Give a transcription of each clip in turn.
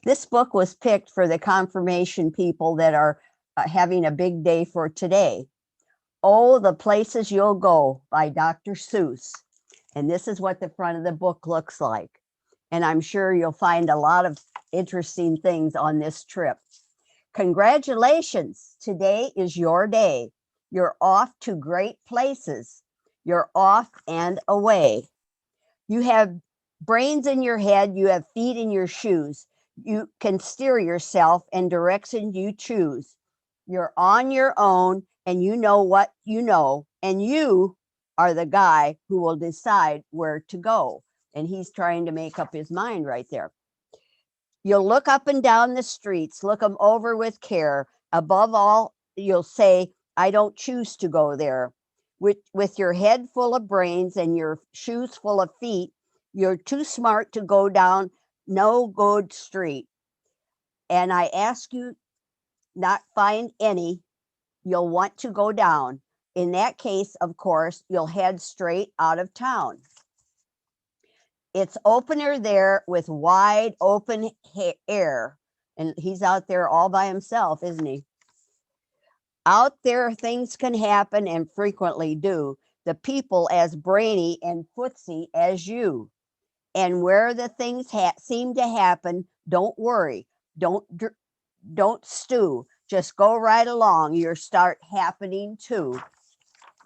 This book was picked for the confirmation people that are having a big day for today. Oh, the Places You'll Go by Dr. Seuss. And this is what the front of the book looks like. And I'm sure you'll find a lot of interesting things on this trip. Congratulations. Today is your day. You're off to great places. You're off and away. You have brains in your head. You have feet in your shoes. You can steer yourself and direction you choose. You're on your own and you know what you know. And you are the guy who will decide where to go. And he's trying to make up his mind right there. You'll look up and down the streets, look them over with care. Above all, you'll say, I don't choose to go there. With your head full of brains and your shoes full of feet, you're too smart to go down no good street. And I ask you not find any you'll want to go down. In that case, of course, you'll head straight out of town. It's opener there with wide open air. And he's out there all by himself, isn't he? Out there, things can happen and frequently do. The people as brainy and footsie as you. And where the things seem to happen, don't worry. Don't stew. Just go right along. You'll start happening too.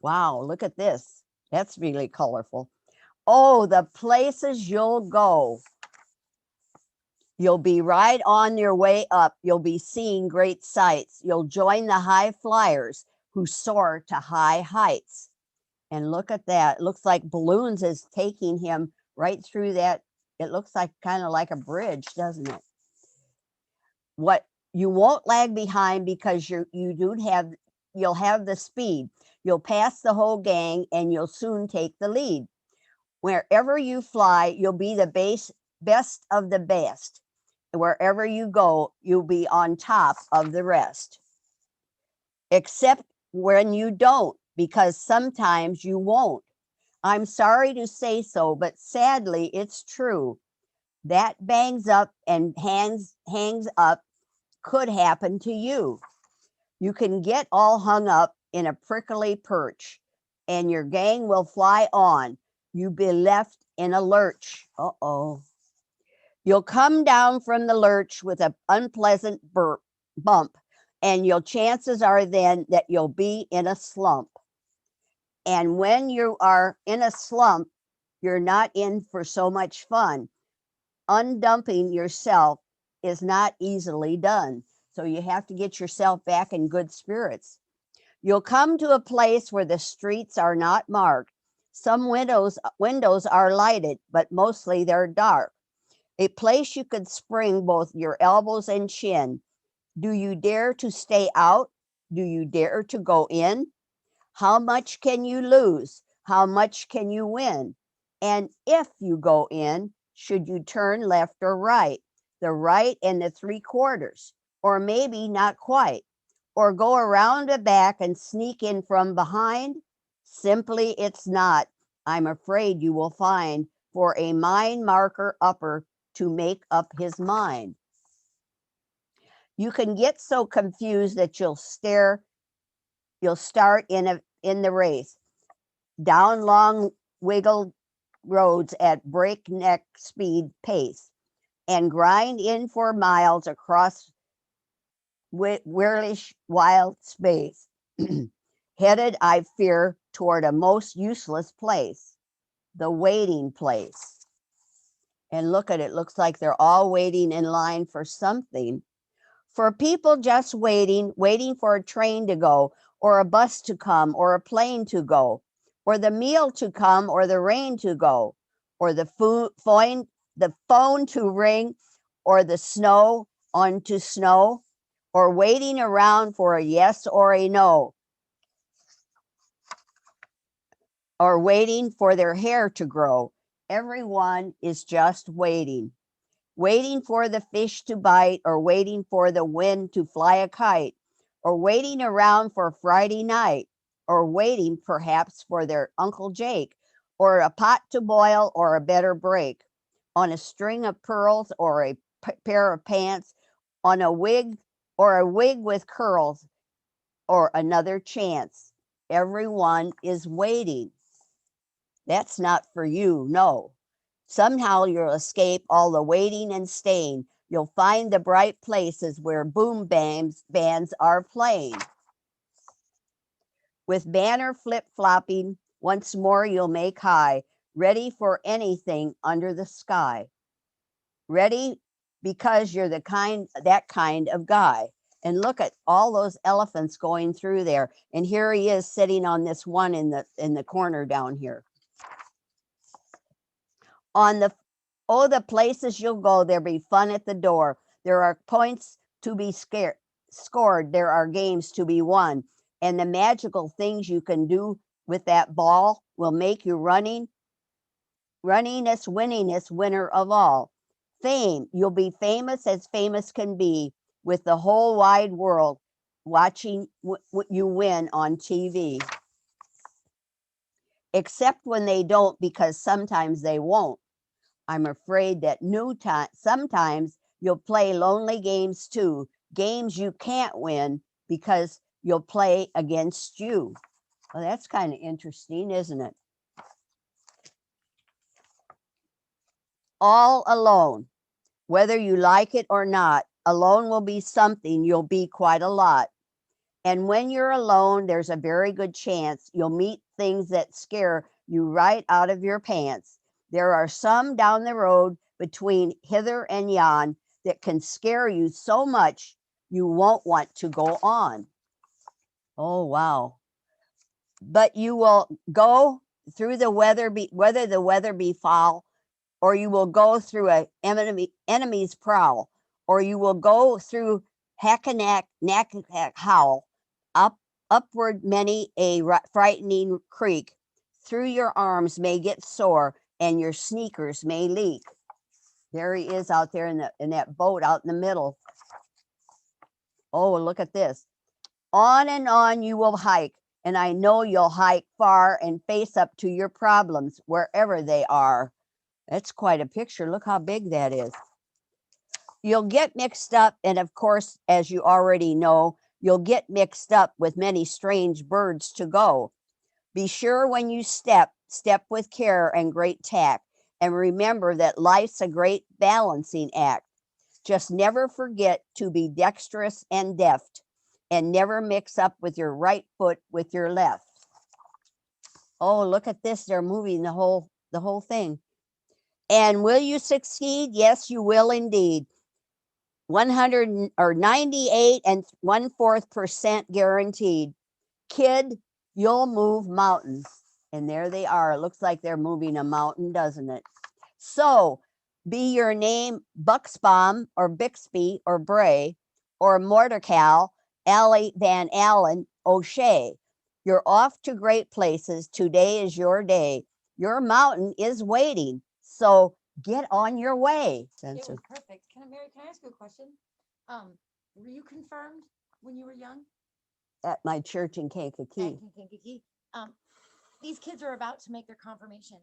Wow, look at this. That's really colorful. Oh, the places you'll go. You'll be right on your way up. You'll be seeing great sights. You'll join the high flyers who soar to high heights. And look at that. It looks like balloons is taking him right through that. It looks like kind of like a bridge, doesn't it? What you won't lag behind because you'll have the speed. You'll pass the whole gang and you'll soon take the lead. Wherever you fly, you'll be the best of the best. Wherever you go, you'll be on top of the rest. Except when you don't, because sometimes you won't. I'm sorry to say so, but sadly, it's true. That bangs up and hangs up could happen to you. You can get all hung up in a prickly perch, and your gang will fly on. You'll be left in a lurch. Uh-oh. You'll come down from the lurch with an unpleasant bump, and your chances are then that you'll be in a slump. And when you are in a slump, you're not in for so much fun. Undumping yourself is not easily done. So you have to get yourself back in good spirits. You'll come to a place where the streets are not marked. Some windows are lighted, but mostly they're dark. A place you could spring both your elbows and chin. Do you dare to stay out? Do you dare to go in? How much can you lose? How much can you win? And if you go in, should you turn left or right? The right and the 3/4, or maybe not quite, or go around the back and sneak in from behind? Simply, it's not. I'm afraid you will find for a mind marker upper to make up his mind. You can get so confused that you'll start in the race down long wiggled roads at breakneck speed pace and grind in for miles across whirlish wild space, headed, I fear, toward a most useless place, the waiting place. And look at it, looks like they're all waiting in line for something. For people just waiting for a train to go, or a bus to come, or a plane to go, or the meal to come, or the rain to go, or the phone to ring, or the snow on to snow, or waiting around for a yes or a no, or waiting for their hair to grow. Everyone is just waiting. Waiting for the fish to bite, or waiting for the wind to fly a kite, or waiting around for Friday night, or waiting perhaps for their Uncle Jake, or a pot to boil, or a better break, on a string of pearls, or a pair of pants, on a wig with curls, or another chance. Everyone is waiting. That's not for you, no. Somehow you'll escape all the waiting and staying. You'll find the bright places where boom bands are playing. With banner flip-flopping, once more you'll make high, ready for anything under the sky. Ready because you're that kind of guy. And look at all those elephants going through there. And here he is sitting on this one in the corner down here. On the places you'll go, there'll be fun at the door. There are points to be scored. There are games to be won. And the magical things you can do with that ball will make you winningest winner of all. Fame, you'll be famous as famous can be, with the whole wide world watching you win on TV. Except when they don't, because sometimes they won't. I'm afraid that sometimes you'll play lonely games too, games you can't win because you'll play against you. Well, that's kind of interesting, isn't it? All alone, whether you like it or not, alone will be something you'll be quite a lot. And when you're alone, there's a very good chance you'll meet things that scare you right out of your pants. There are some down the road between hither and yon that can scare you so much you won't want to go on. Oh, wow. But you will go through the whether the weather be foul, or you will go through an enemy's prowl, or you will go through Hackenack howl, upward many a frightening creek. Through your arms may get sore, and your sneakers may leak. There he is out there in that boat out in the middle. Oh, look at this. On and on you will hike, and I know you'll hike far and face up to your problems wherever they are. That's quite a picture. Look how big that is. You'll get mixed up, and of course, as you already know, you'll get mixed up with many strange birds to go. Be sure when you step with care and great tact, and remember that life's a great balancing act. Just never forget to be dexterous and deft, and never mix up with your right foot with your left. Oh, look at this. They're moving the whole thing. And will you succeed? Yes, you will indeed. 98 and 1/4% guaranteed. Kid, you'll move mountains. And there they are. It looks like they're moving a mountain, doesn't it? So, be your name Buxbaum or Bixby or Bray or Mordecai, Alley Van Allen, O'Shea. You're off to great places. Today is your day. Your mountain is waiting. So get on your way. It was perfect. Mary, can I ask you a question? Were you confirmed when you were young? At my church in Kankakee. These kids are about to make their confirmation.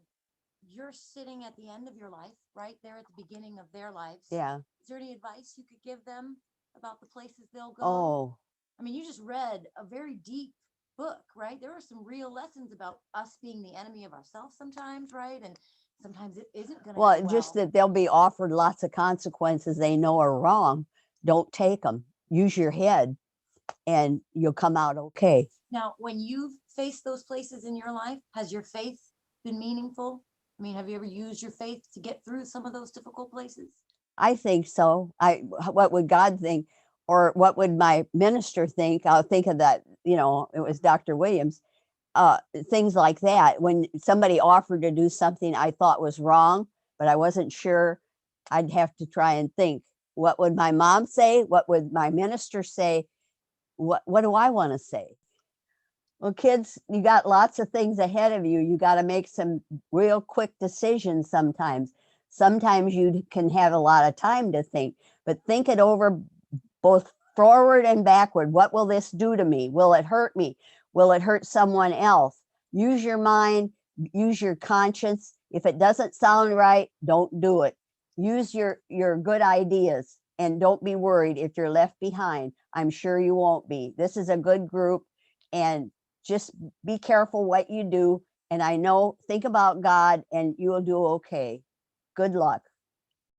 You're sitting at the end of your life, right there at the beginning of their lives. Yeah. Is there any advice you could give them about the places they'll go? Oh. I mean, you just read a very deep book, right? There are some real lessons about us being the enemy of ourselves sometimes, right? And sometimes it isn't going to well. Just that they'll be offered lots of consequences they know are wrong. Don't take them. Use your head and you'll come out okay. Now, when you've faced those places in your life, has your faith been meaningful? I mean, have you ever used your faith to get through some of those difficult places? I think so. What would God think? Or what would my minister think? I'll think of that, it was Dr. Williams. Things like that. When somebody offered to do something I thought was wrong, but I wasn't sure, I'd have to try and think, what would my mom say? What would my minister say? What do I want to say? Well, kids, you got lots of things ahead of you. You got to make some real quick decisions sometimes. Sometimes you can have a lot of time to think, but think it over both forward and backward. What will this do to me? Will it hurt me? Will it hurt someone else? Use your mind, use your conscience. If it doesn't sound right, don't do it. use your good ideas, and don't be worried if you're left behind. I'm sure you won't be. This is a good group, and just be careful what you do. And I know, think about God and you will do okay. Good luck.